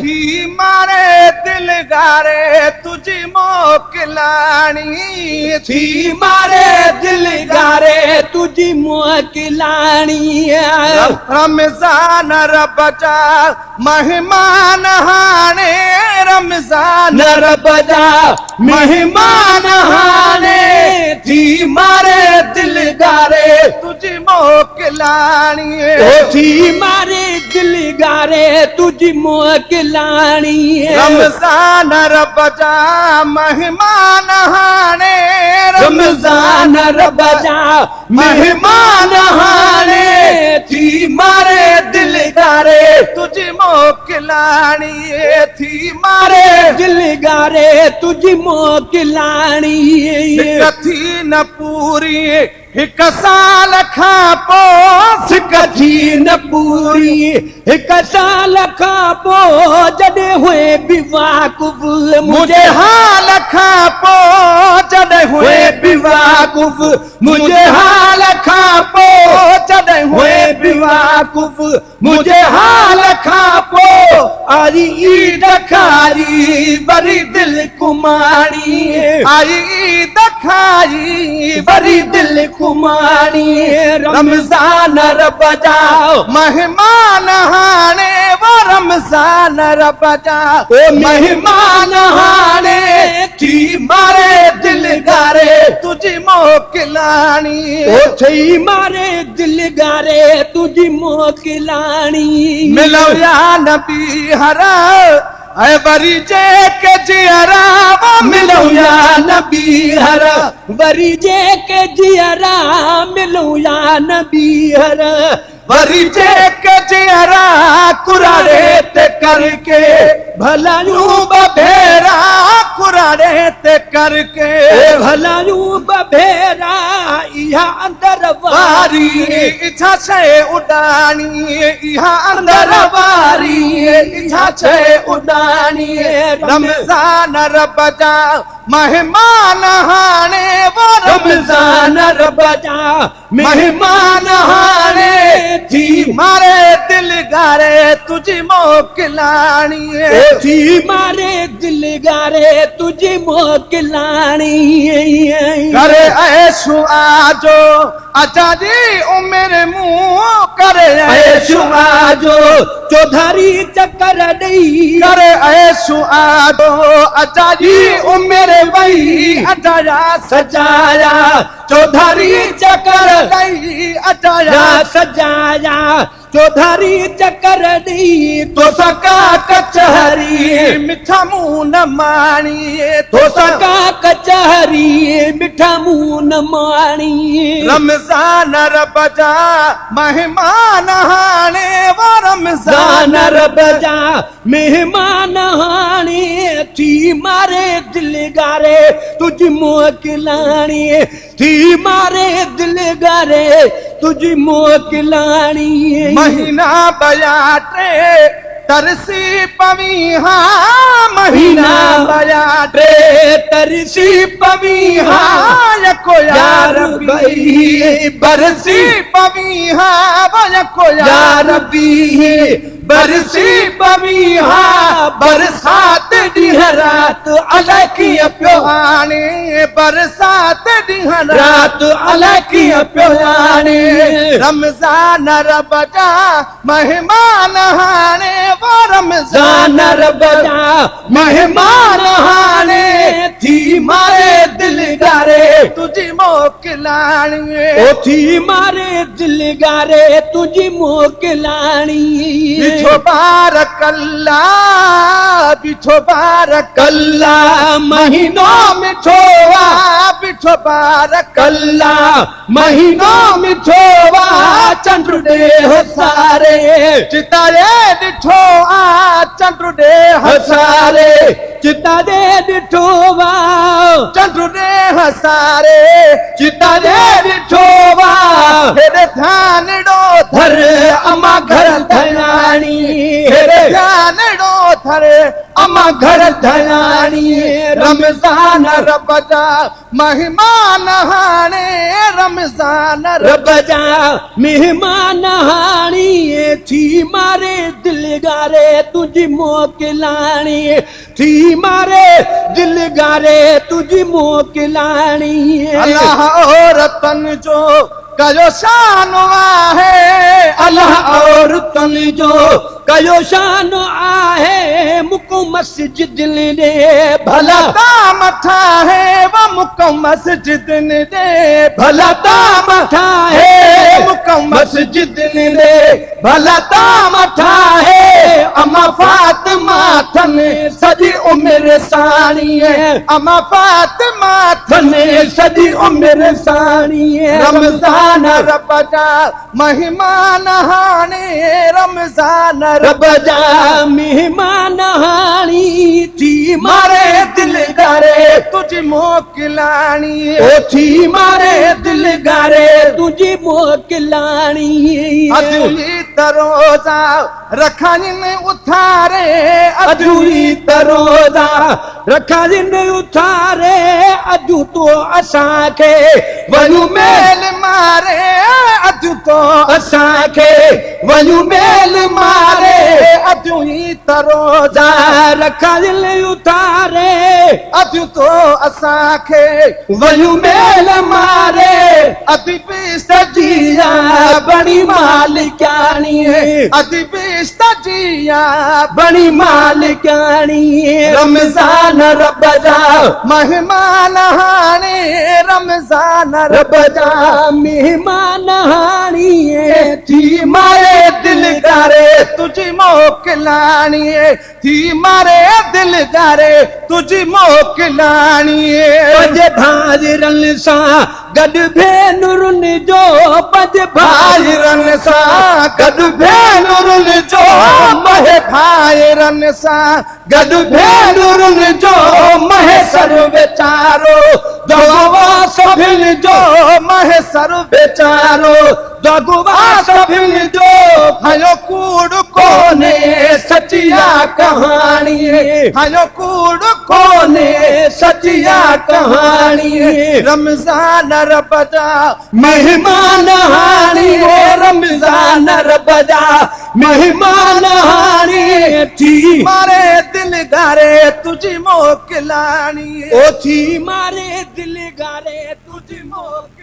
थी मारे दिल गारे तुझी मोकिलानी थी मारे दिल गारे तुझी मोकिलानी रमज़ान रब जा मेहमान हाणे रमज़ान रब जा मेहमान हाणे थी मारे दिल गारे तुझी मोकिलानी थी मारे दिल गारे तुझी मोकिलानी रमज़ान रब जा मेहमान हाणे रमज़ान रब जा मेहमान हाणे थी मारे दिल गारे तुझी मोकिलानी थी मारे दिल गारे तुझी मोकिलानी थी न पूरी हिक साल खां पोइ सिक थी न पूरी हिक साल खां पोइ जॾहिं हुए बेवाकूफ़ मुझे हाल खां पोइ जॾहिं हुए बेवाकूफ़ मुझे हाल खां पोइ जॾहिं हुए बेवाकूफ़ मुझे हाल खां पोइ आई ईद खारी वरी दिल कुमारी आई ईद खाई वरी दिल कुमारी रमज़ान रब जा मेहमान हाणे वो रमज़ान रब जा मेहमान हाणे थी मारे दिल गारे तुझी मोकिलानी थी मारे दिल गारे तुझी मोकिलानी मिलो या नबी हरा ऐ वरी जेके जियरा वो मिलो या नबी हर वरी जेके जियरा मिलो या नबी हर वरी जेके जियरा कुराड़े ते करके भलायूं बभेरा कुराड़े ते करके भलायूं बभेरा इहा अंदर वारी इच्छा छे उडानी इहा अंदर वारी इच्छा छे उडानी रमज़ान रब जा मेहमान हाणे वो रमज़ान रब जा मेहमान हाणे थी मारे दिल गारे तुझी मोकिलानी थी मारे दिल गारे तुझी मोकिलानी करे ऐशु आजो अजा जी उम्र मुंह करे ऐशु आजो चौधारी चक्कर ॾेई करे ऐशु आजो अजा जी उम्र वही अजाया सजाया चौधारी चक्कर ॾेई अजाया सजाया चौधारी चक्कर ॾेई तो सका कचहरी मिठा मुंह न माणी तो सका कचहरी मिठा मुंह न माणी रमज़ान रब जा मेहमान हाणे वो रमज़ान रब जा मेहमान हाणे थी मारे दिल गारे तुझी मोकिलानी थी मारे दिल गारे तुझी मोकिलानी महीना बयाटे तरसी पवी हाँ महीना बयाटे तरसी पवी हाँ यको यार भाई बरसी पवी हाँ यको यार भी बरसी पवी हाँ बरसात ॾींहं रात अलाए कीअं पियो आने बरसात ॾींहं रात अलाए कीअं पियो आने रमज़ान रब जा मेहमान हाणे वो रमज़ान रब जा मेहमान हाणे थी मारे दिल गारे तुझी मोकिलानी थी मारे दिल गारे तुझी मोकिलानी बिछो बारकल्ला बिछो बारकल्ला महीनो मिठो बिछो बारकल्ला महीनो मिठो चंड ॾे सारे चितारे ॾिठो चंड ॾे हसारे चिता दे ॾिठो चंड ॾे हसारे चिता दे ॾिठो हेॾे ध्यान ॾो धर अमा घर धयाणी ध्यान ॾो थरे अमा घर धयाणी रमज़ान रब जा महिमान हाणे रमज़ान रब जा मेहमान हाणी थी मारे दिल गारे तुझी मोकिलाणी थी मारे दिल गारे तुझी मोकिलाणी अल्लाह औरतन जो कयो शान आहे अल्लाह औरतन जो कयो शान आहे मुको मस्जिद ने भला दाम था है वो मुकम मस्जिद ने भला दाम था है मुकम मस्जिद ने भला दाम था है अमा फातिमा थने सजी उम्र साणी है अमा फातिमा थने सजी उम्र साणी है रमज़ान रब जा महिमान हाणे रमज़ान रब जा मेहमान हाणी थी मारे दिल गारे तुझी मोकिलाणी ओ थी मारे दिल गारे तुझी मोकिलाणी अधूरी तरोजा रखनि उथारे अधूरी तरोजा रखन उथारे अधू तो असांखे वञू मेल मारे अधु तो असांखे वञू मेल मारे अधूरी तरोजा रखन उथारे अधु तो असांखे वञू मेल मारे अधु पीस जिया बड़ी मालिकाणी अधु पीस जिया बड़ी मालिकाणी रमज़ान रब जा महिमान हाणे रमज़ान रब जा मेहमान हाणी थी मारे दिल गारे तुझी मोकिलाणी थी मारे दिल गारे तुझी मोकिलाणी पंज भाइरनि सां गॾु भेनरुनि जो पंज भाइरनि सां गॾु भेनरुनि जो महे भाइरनि सां गॾु भेनरुनि जो महेसर वीचारो दगवा सभिनि जो महेसर वीचारो दगवा सभिनि जो भयो कूड़ कोने सचिया कहाणी भयो कूड़ कोने सचिया कहाणी रमज़ान रब जा मेहमान हाणी रमज़ान रब जा मेहमान हाणी थी मारे दिल गारे तुझी मोकिलाणी ओ थी मारे दिल गारे तुझी मोकिलाणी